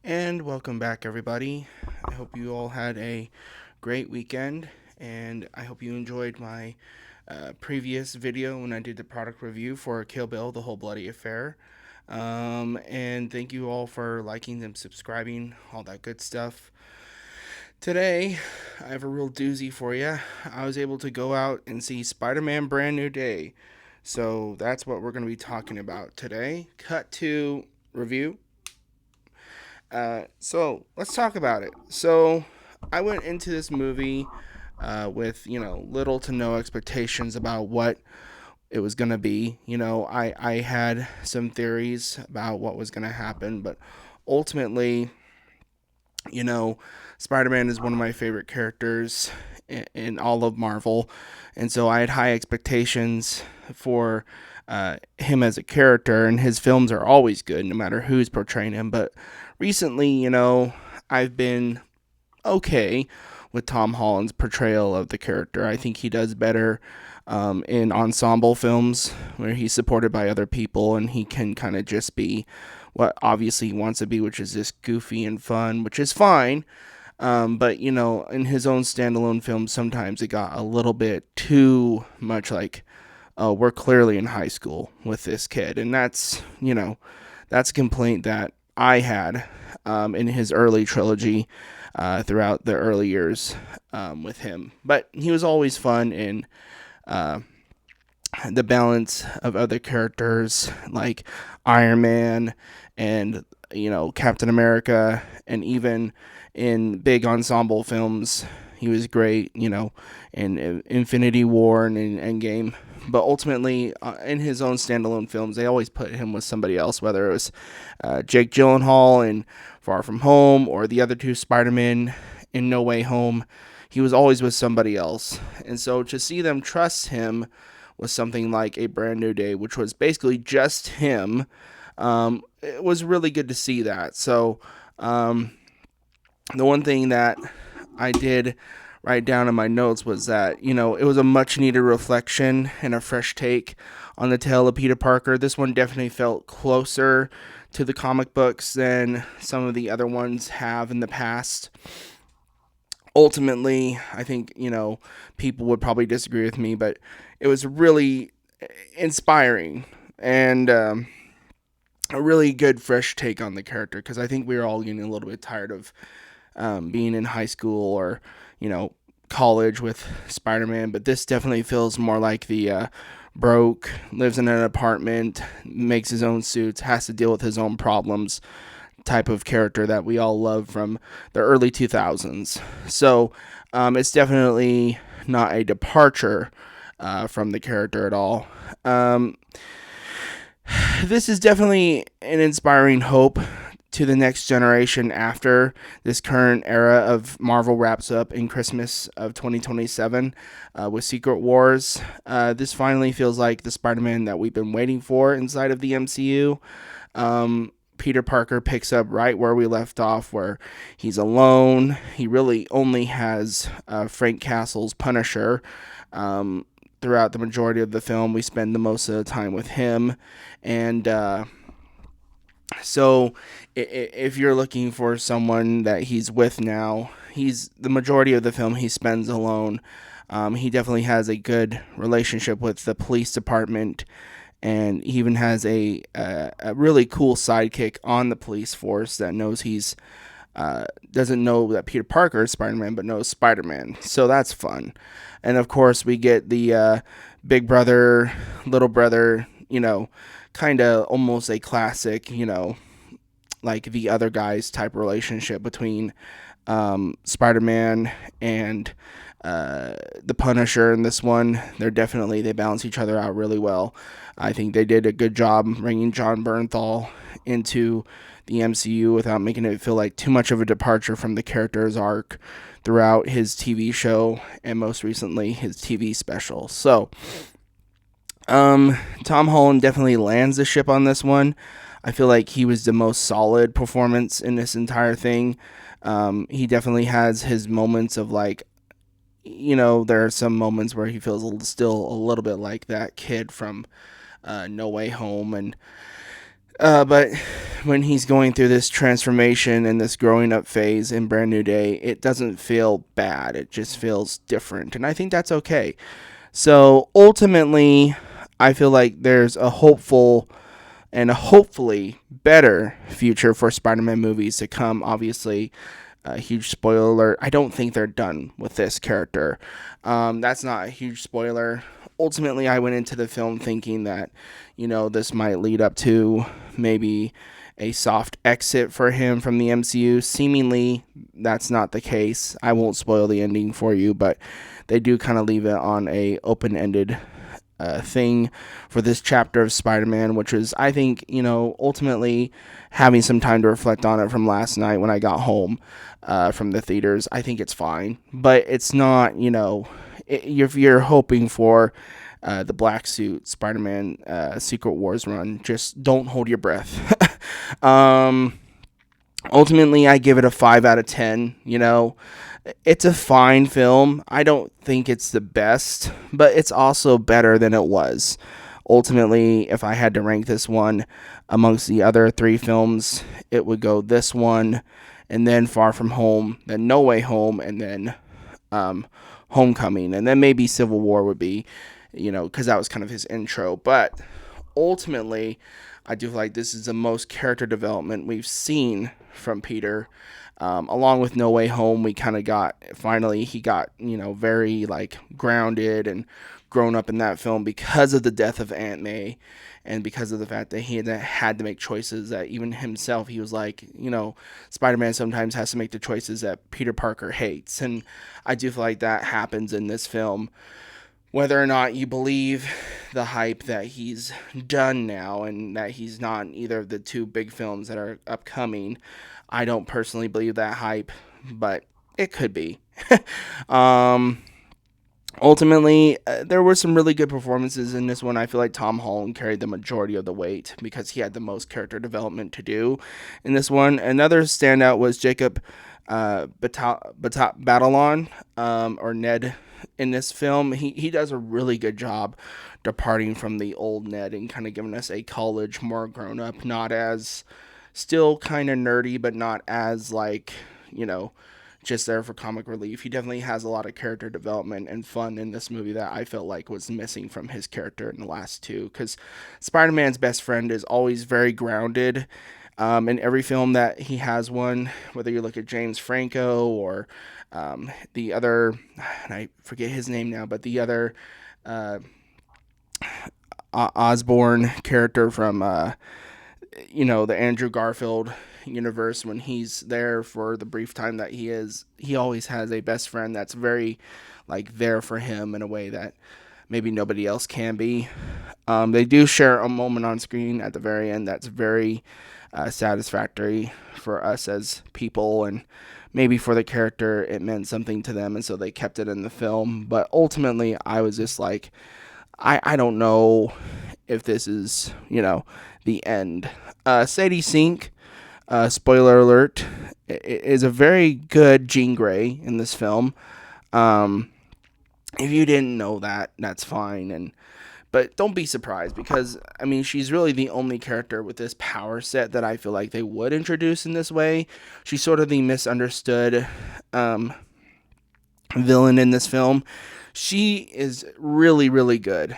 And welcome back, everybody. I hope you all had a great weekend, and I hope you enjoyed my previous video when I did the product review for Kill Bill, The Whole Bloody Affair. And thank you all for liking and subscribing, all that good stuff. Today, I have a real doozy for you. I was able to go out and see Spider-Man Brand New Day. So that's what we're going to be talking about today. Cut to review. So let's talk about it. So I went into this movie with little to no expectations about what it was gonna be. I had some theories about what was gonna happen, but ultimately, you know, Spider-Man is one of my favorite characters in all of Marvel, and so I had high expectations for him as a character, and his films are always good, no matter who's portraying him. But recently, I've been okay with Tom Holland's portrayal of the character. I think he does better in ensemble films where he's supported by other people and he can kind of just be what obviously he wants to be, which is just goofy and fun, which is fine. But in his own standalone films, sometimes it got a little bit too much like, oh, we're clearly in high school with this kid. And that's a complaint that I had in his early trilogy throughout the early years with him. But he was always fun in uh, the balance of other characters like Iron Man and Captain America, and even in big ensemble films he was great, in Infinity War and in Endgame. But ultimately, in his own standalone films, they always put him with somebody else, whether it was Jake Gyllenhaal in Far From Home or the other two Spider-Men in No Way Home. He was always with somebody else. And so to see them trust him with something like A Brand New Day, which was basically just him, it was really good to see that. So the one thing that I did write down in my notes was that, it was a much needed reflection and a fresh take on the tale of Peter Parker. This one definitely felt closer to the comic books than some of the other ones have in the past. Ultimately, I think, people would probably disagree with me, but it was really inspiring and a really good fresh take on the character, because I think we were all getting a little bit tired of being in high school or college with Spider-Man. But this definitely feels more like the broke, lives in an apartment, makes his own suits, has to deal with his own problems type of character that we all love from the early 2000s. So it's definitely not a departure from the character at all. This is definitely an inspiring hope to the next generation after this current era of Marvel wraps up in Christmas of 2027 with Secret Wars. This finally feels like the Spider-Man that we've been waiting for inside of the MCU. Peter Parker picks up right where we left off, where he's alone. He really only has Frank Castle's Punisher. Throughout the majority of the film, we spend the most of the time with him. And so if you're looking for someone that he's with now, he's the majority of the film he spends alone. He definitely has a good relationship with the police department, and he even has a really cool sidekick on the police force that knows he's doesn't know that Peter Parker is Spider-Man, but knows Spider-Man. So that's fun. And of course, we get the big brother, little brother, kind of almost a classic, like the other guys type relationship between Spider-Man and the Punisher in this one. They balance each other out really well. I think they did a good job bringing John Bernthal into the MCU without making it feel like too much of a departure from the character's arc throughout his TV show and most recently his TV special. So, Tom Holland definitely lands the ship on this one. I feel like he was the most solid performance in this entire thing. He definitely has his moments of like, there are some moments where he feels still a little bit like that kid from No Way Home, and But when he's going through this transformation and this growing up phase in Brand New Day, it doesn't feel bad. It just feels different. And I think that's okay. So ultimately, I feel like there's a hopeful and a hopefully better future for Spider-Man movies to come. Obviously, a huge spoiler alert. I don't think they're done with this character. That's not a huge spoiler. Ultimately, I went into the film thinking that, this might lead up to maybe a soft exit for him from the MCU. Seemingly, that's not the case. I won't spoil the ending for you, but they do kind of leave it on a open-ended thing for this chapter of Spider-Man, which is, I think, ultimately having some time to reflect on it from last night when I got home from the theaters. I think it's fine, but it's not, if you're hoping for the black suit Spider-Man Secret Wars run, just don't hold your breath. um, Ultimately, I give it a 5 out of 10. It's a fine film. I don't think it's the best, but it's also better than it was. Ultimately, if I had to rank this one amongst the other three films, it would go this one, and then Far From Home, then No Way Home, and then Homecoming, and then maybe Civil War would be, because that was kind of his intro. But ultimately, I do feel like this is the most character development we've seen from Peter. Along with No Way Home, we kind of he got, very like grounded and grown up in that film because of the death of Aunt May and because of the fact that he had to make choices that even himself, he was like, Spider-Man sometimes has to make the choices that Peter Parker hates. And I do feel like that happens in this film. Whether or not you believe the hype that he's done now and that he's not in either of the two big films that are upcoming, I don't personally believe that hype, but it could be. um, Ultimately, there were some really good performances in this one. I feel like Tom Holland carried the majority of the weight because he had the most character development to do in this one. Another standout was Jacob Batalon, or Ned in this film. He does a really good job departing from the old Ned and kind of giving us a college, more grown up, not as still kind of nerdy, but not as like, just there for comic relief. He definitely has a lot of character development and fun in this movie that I felt like was missing from his character in the last two. Because Spider-Man's best friend is always very grounded. In every film that he has one, whether you look at James Franco or the other, and I forget his name now, but the other uh, Osborn character from the Andrew Garfield universe, when he's there for the brief time that he always has a best friend that's very like there for him in a way that maybe nobody else can be. They do share a moment on screen at the very end that's very satisfactory for us as people, and maybe for the character it meant something to them, and so they kept it in the film. But ultimately, I was just like, I don't know if this is, the end. Sadie Sink, spoiler alert, is a very good Jean Grey in this film. If you didn't know that, that's fine. But don't be surprised because, I mean, she's really the only character with this power set that I feel like they would introduce in this way. She's sort of the misunderstood villain in this film. She is really, really good.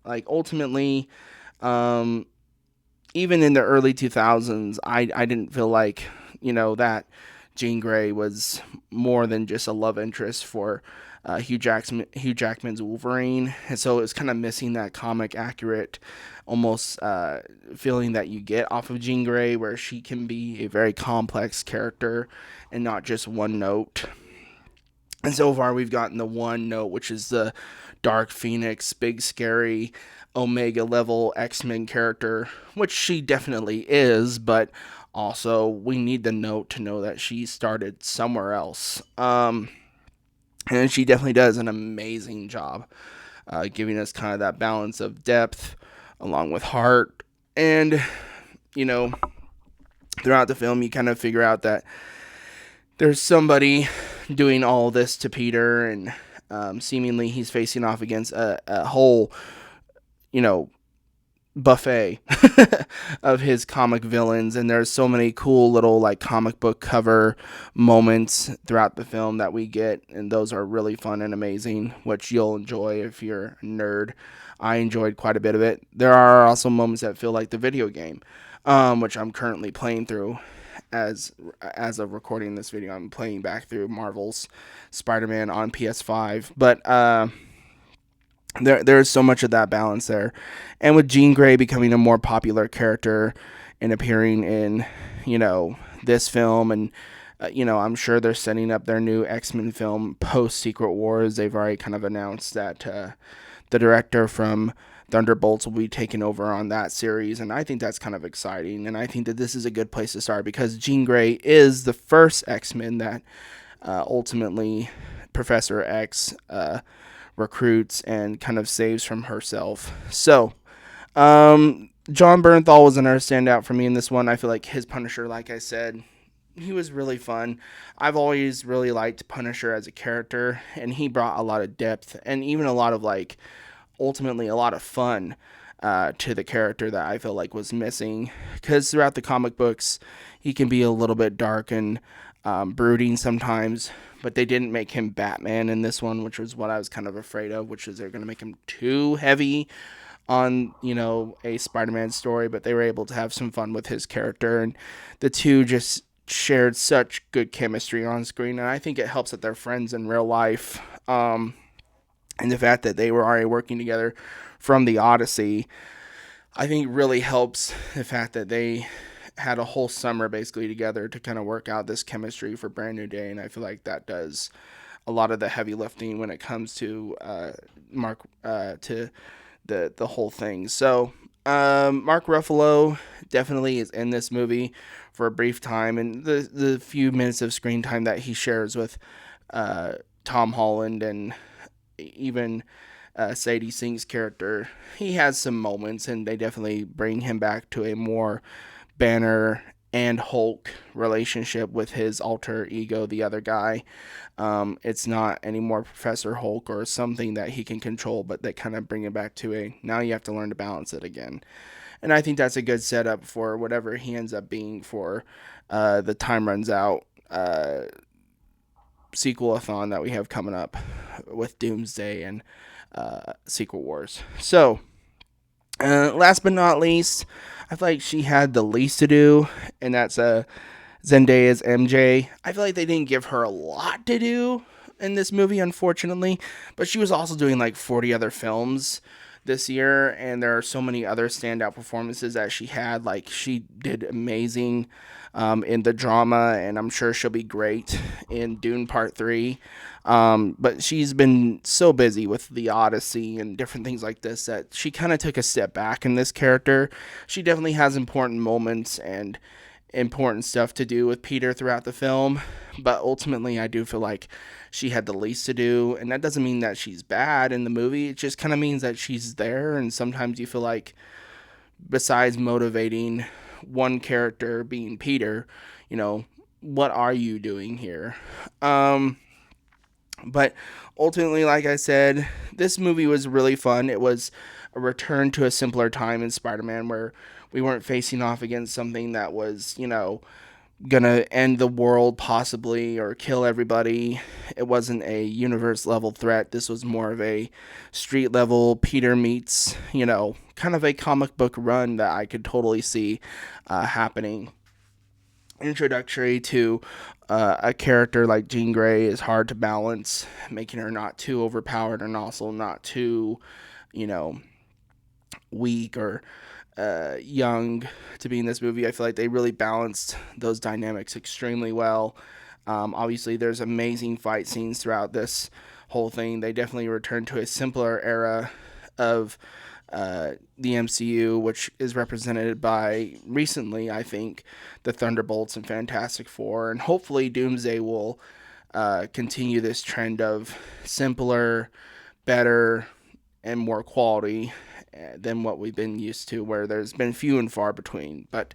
Like, ultimately, even in the early 2000s, I didn't feel like, that Jean Grey was more than just a love interest for Hugh Jackman's Wolverine. And so it was kind of missing that comic accurate, almost feeling that you get off of Jean Grey, where she can be a very complex character and not just one note. And so far, we've gotten the one note, which is the Dark Phoenix, big, scary, Omega level X-Men character, which she definitely is, but also we need the note to know that she started somewhere else. And she definitely does an amazing job giving us kind of that balance of depth along with heart. And, throughout the film, you kind of figure out that there's somebody doing all this to Peter, and seemingly he's facing off against a whole, buffet of his comic villains, and there's so many cool little like comic book cover moments throughout the film that we get, and those are really fun and amazing, which you'll enjoy if you're a nerd. I enjoyed quite a bit of it. There are also moments that feel like the video game, which I'm currently playing through. As of recording this video, I'm playing back through Marvel's Spider-Man on PS5, but there is so much of that balance there. And with Jean Grey becoming a more popular character and appearing in, this film, and I'm sure they're setting up their new X-Men film post Secret Wars. They've already kind of announced that the director from Thunderbolts will be taking over on that series, and I think that's kind of exciting, and I think that this is a good place to start because Jean Grey is the first X-Men that ultimately Professor X recruits and kind of saves from herself. So, John Bernthal was another standout for me in this one. I feel like his Punisher, like I said, he was really fun. I've always really liked Punisher as a character, and he brought a lot of depth and even a lot of ultimately a lot of fun to the character that I feel like was missing. Because throughout the comic books, he can be a little bit dark and brooding sometimes, but they didn't make him Batman in this one, which was what I was kind of afraid of, which is they're going to make him too heavy on, a Spider-Man story, but they were able to have some fun with his character, and the two just shared such good chemistry on screen, and I think it helps that they're friends in real life, and the fact that they were already working together from the Odyssey, I think really helps the fact that they had a whole summer basically together to kind of work out this chemistry for Brand New Day, and I feel like that does a lot of the heavy lifting when it comes to Mark to the whole thing. So Mark Ruffalo definitely is in this movie for a brief time, and the few minutes of screen time that he shares with Tom Holland and even Sadie Sink's character, he has some moments, and they definitely bring him back to a more Banner and Hulk relationship with his alter ego, the other guy. It's not anymore Professor Hulk or something that he can control, but they kind of bring it back to now you have to learn to balance it again. And I think that's a good setup for whatever he ends up being for the Time Runs Out sequel-a-thon that we have coming up with Doomsday and Secret Wars. So, last but not least, I feel like she had the least to do, and that's Zendaya's MJ. I feel like they didn't give her a lot to do in this movie, unfortunately, but she was also doing like 40 other films this year, and there are so many other standout performances that she had. Like, she did amazing in the drama, and I'm sure she'll be great in Dune Part 3. But she's been so busy with the Odyssey and different things like this that she kind of took a step back in this character. She definitely has important moments and important stuff to do with Peter throughout the film, but ultimately I do feel like she had the least to do, and that doesn't mean that she's bad in the movie. It just kind of means that she's there, and sometimes you feel like besides motivating one character being Peter, what are you doing here? But ultimately, like I said, this movie was really fun. It was a return to a simpler time in Spider-Man where we weren't facing off against something that was, gonna end the world possibly or kill everybody. It wasn't a universe level threat. This was more of a street level Peter meets, kind of a comic book run that I could totally see happening. Introductory to a character like Jean Grey is hard to balance, making her not too overpowered and also not too, weak or young to be in this movie. I feel like they really balanced those dynamics extremely well. Obviously, there's amazing fight scenes throughout this whole thing. They definitely returned to a simpler era of the MCU, which is represented by recently, I think, the Thunderbolts and Fantastic Four, and hopefully Doomsday will continue this trend of simpler, better, and more quality than what we've been used to, where there's been few and far between. But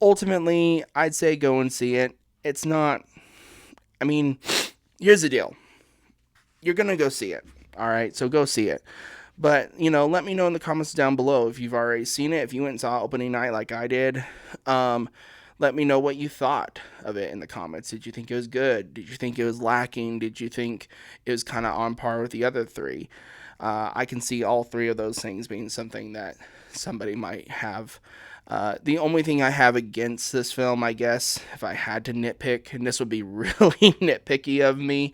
ultimately, I'd say go and see it. It's not, here's the deal. You're going to go see it, all right? So go see it. But, let me know in the comments down below if you've already seen it, if you went and saw opening night like I did. Let me know what you thought of it in the comments. Did you think it was good? Did you think it was lacking? Did you think it was kind of on par with the other three? I can see all three of those things being something that somebody might have. The only thing I have against this film, I guess, if I had to nitpick, and this would be really nitpicky of me,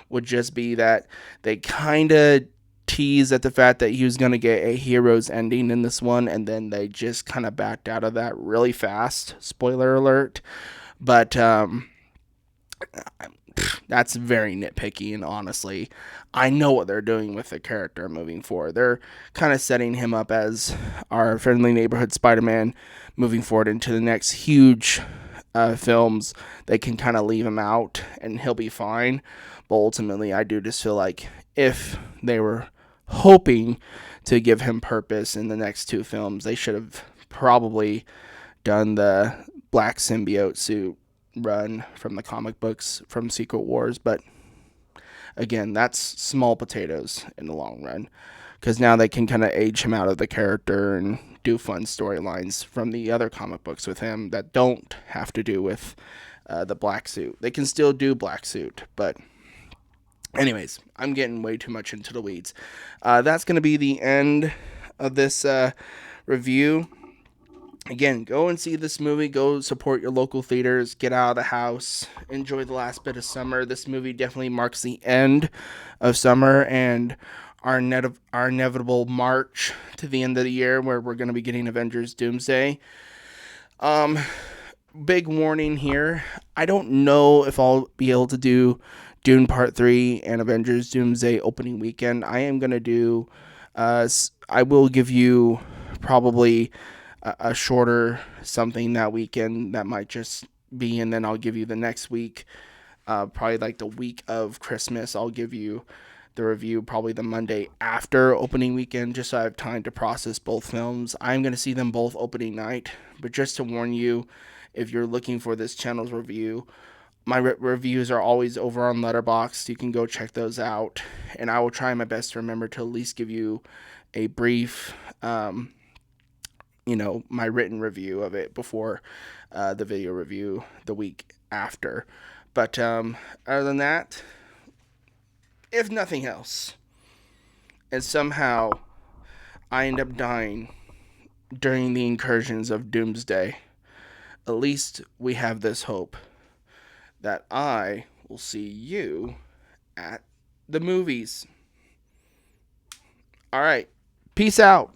would just be that they kind of tease at the fact that he was going to get a hero's ending in this one, and then they just kind of backed out of that really fast. Spoiler alert. But that's very nitpicky, and honestly, I know what they're doing with the character moving forward. They're kind of setting him up as our friendly neighborhood Spider-Man moving forward into the next huge films. They can kind of leave him out and he'll be fine. But ultimately, I do just feel like if they were hoping to give him purpose in the next two films, they should have probably done the black symbiote suit run from the comic books from Secret Wars. But again, that's small potatoes in the long run, because now they can kind of age him out of the character and do fun storylines from the other comic books with him that don't have to do with the black suit. They can still do black suit, but anyways, I'm getting way too much into the weeds. That's going to be the end of this review. Again, go and see this movie. Go support your local theaters. Get out of the house. Enjoy the last bit of summer. This movie definitely marks the end of summer and our inevitable march to the end of the year, where we're going to be getting Avengers Doomsday. Big warning here. I don't know if I'll be able to do Dune Part 3 and Avengers Doomsday opening weekend. I am going to do, I will give you probably a shorter something that weekend that might just be, and then I'll give you the next week, probably like the week of Christmas. I'll give you the review probably the Monday after opening weekend, just so I have time to process both films. I'm going to see them both opening night, but just to warn you, if you're looking for this channel's review, my reviews are always over on Letterboxd. You can go check those out, and I will try my best to remember to at least give you a brief my written review of it before the video review the week after. But other than that, if nothing else, and somehow I end up dying during the incursions of Doomsday, at least we have this hope that I will see you at the movies. All right. Peace out.